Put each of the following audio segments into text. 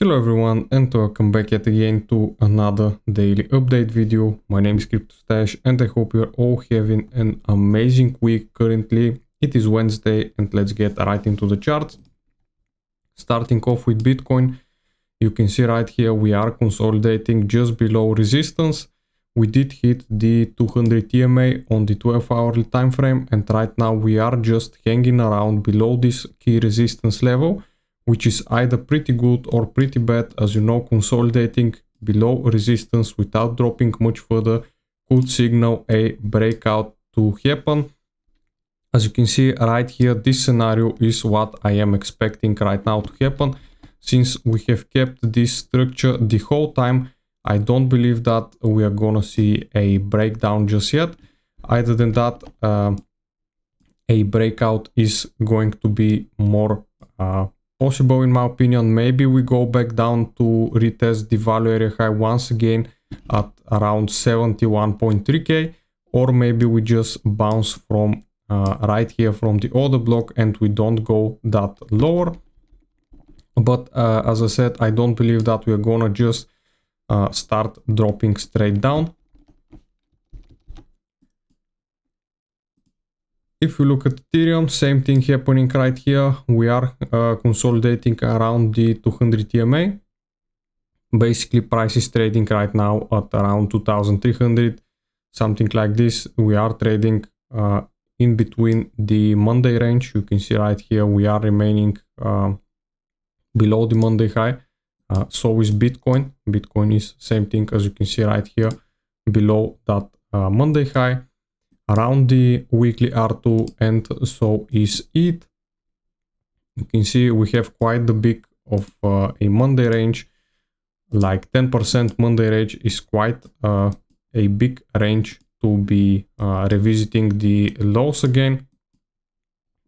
Hello everyone and welcome back yet again to another daily update video. My name is CryptoStash and I hope you're all having an amazing week currently. It is Wednesday and let's get right into the charts. Starting off with Bitcoin, you can see right here we are consolidating just below resistance. We did hit the 200 EMA on the 12-hourly time frame and right now we are just hanging around below this key resistance level, which is either pretty good or pretty bad. As you know, consolidating below resistance without dropping much further could signal a breakout to happen. As you can see right here, this scenario is what I am expecting right now to happen. Since we have kept this structure the whole time, I don't believe that we are gonna see a breakdown just yet. Other than that, a breakout is going to be more possible in my opinion. Maybe we go back down to retest the value area high once again at around 71.3k, or maybe we just bounce from right here from the order block and we don't go that lower. But as I said, I don't believe that we are gonna just start dropping straight down. If we look at Ethereum, same thing happening right here. We are consolidating around the 200 EMA. Basically, price is trading right now at around 2,300, something like this. We are trading in between the Monday range. You can see right here we are remaining below the Monday high. So is Bitcoin. Bitcoin is same thing, as you can see right here, below that Monday high. Around the weekly R2, and so is ETH. You can see we have quite the big of a Monday range. Like 10% Monday range is quite a big range to be revisiting the lows again.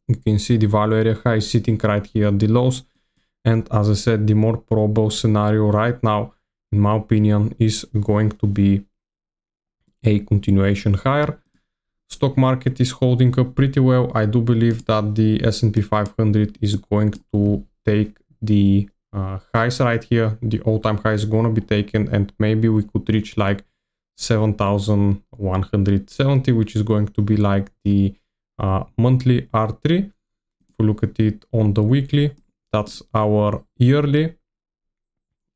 You can see the value area high sitting right here at the lows. And as I said, the more probable scenario right now, in my opinion, is going to be a continuation higher. Stock market is holding up pretty well. I do believe that the S&P 500 is going to take the highs right here. The all-time high is going to be taken and maybe we could reach like 7,170, which is going to be like the monthly R3. If we look at it on the weekly, that's our yearly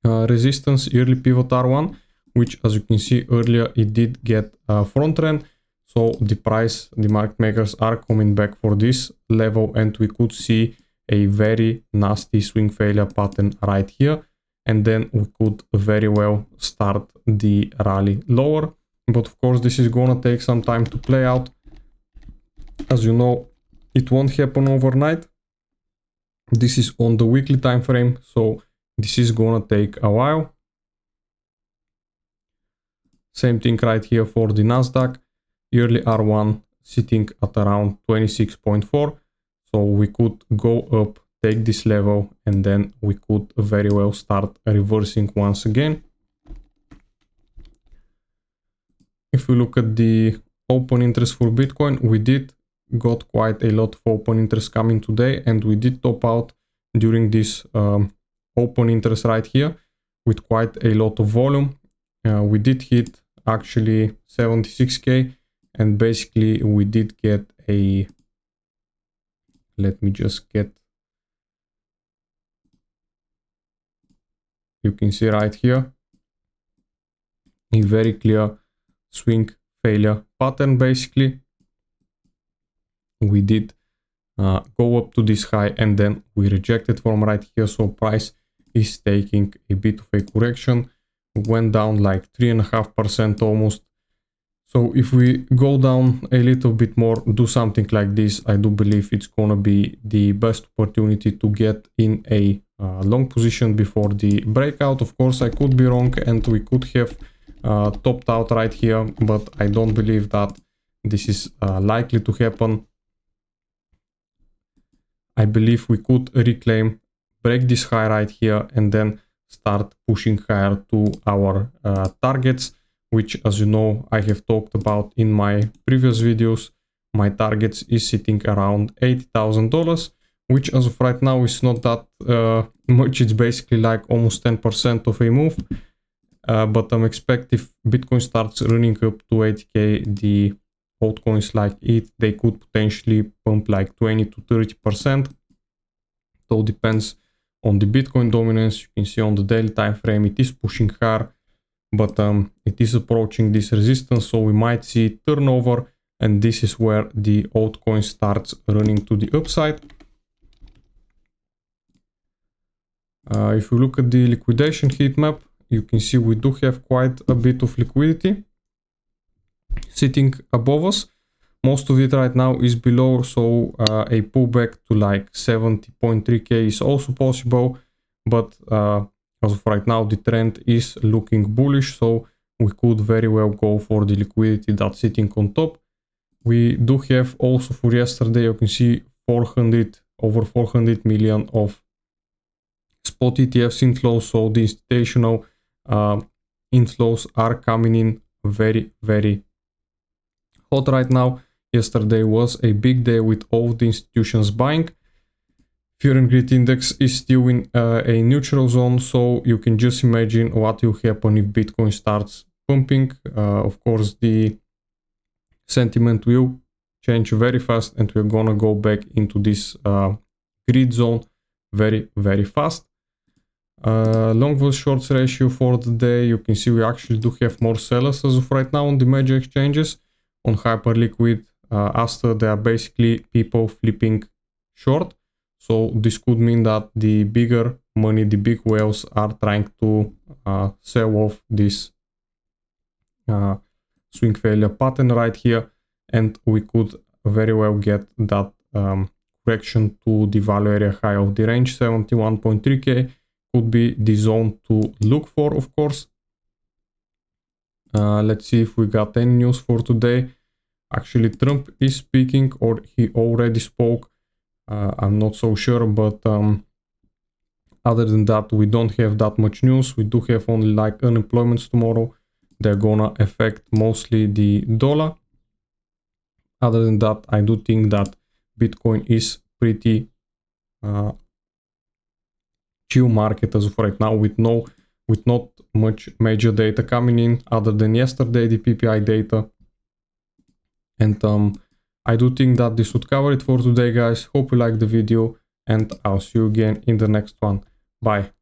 resistance, yearly pivot R1, which as you can see earlier, it did get front trend. So the price, the market makers are coming back for this level and we could see a very nasty swing failure pattern right here. And then we could very well start the rally lower. But of course, this is gonna take some time to play out. As you know, it won't happen overnight. This is on the weekly time frame, so this is gonna take a while. Same thing right here for the Nasdaq. Yearly R1 sitting at around 26.4. So we could go up, take this level, and then we could very well start reversing once again. If we look at the open interest for Bitcoin, we did got quite a lot of open interest coming today, and we did top out during this open interest right here with quite a lot of volume. We did hit actually 76k. And basically we did get a, let me just get, you can see right here, a very clear swing failure pattern. Basically, we did go up to this high and then we rejected from right here. So price is taking a bit of a correction, went down like 3.5% almost. So if we go down a little bit more, do something like this, I do believe it's gonna be the best opportunity to get in a long position before the breakout. Of course, I could be wrong and we could have topped out right here, but I don't believe that this is likely to happen. I believe we could reclaim, break this high right here, and then start pushing higher to our targets, which, as you know, I have talked about in my previous videos. My targets is sitting around $80,000, which as of right now is not that much. It's basically like almost 10% of a move. But I'm expect if Bitcoin starts running up to 80k, the altcoins like it, they could potentially pump like 20 to 30%. It all depends on the Bitcoin dominance. You can see on the daily time frame it is pushing hard, but it is approaching this resistance, so we might see turnover, and this is where the altcoin starts running to the upside. If you look at the liquidation heat map, you can see we do have quite a bit of liquidity sitting above us. Most of it right now is below, so a pullback to like 70.3k is also possible, but as of right now the trend is looking bullish, so we could very well go for the liquidity that's sitting on top. We do have also for yesterday, you can see over 400 million of spot ETFs inflows, so the institutional inflows are coming in very hot right now. Yesterday was a big day with all the institutions buying. Fear and Greed Index is still in a neutral zone, so you can just imagine what will happen if Bitcoin starts pumping. Of course, the sentiment will change very fast, and we're gonna go back into this greed zone very fast. Long versus shorts ratio for the day, you can see we actually do have more sellers as of right now on the major exchanges. On Hyperliquid, Aster, they are basically people flipping short. So this could mean that the bigger money, the big whales are trying to sell off this swing failure pattern right here. And we could very well get that correction to the value area high of the range, 71.3k. Could be the zone to look for, of course. Let's see if we got any news for today. Actually, Trump is speaking, or he already spoke. I'm not so sure, but other than that, we don't have that much news. We do have only like unemployments tomorrow. They're gonna affect mostly the dollar. Other than that, I do think that Bitcoin is pretty chill market as of right now, with not much major data coming in other than yesterday, the PPI data. And I do think that this would cover it for today, guys. Hope you liked the video, and I'll see you again in the next one. Bye.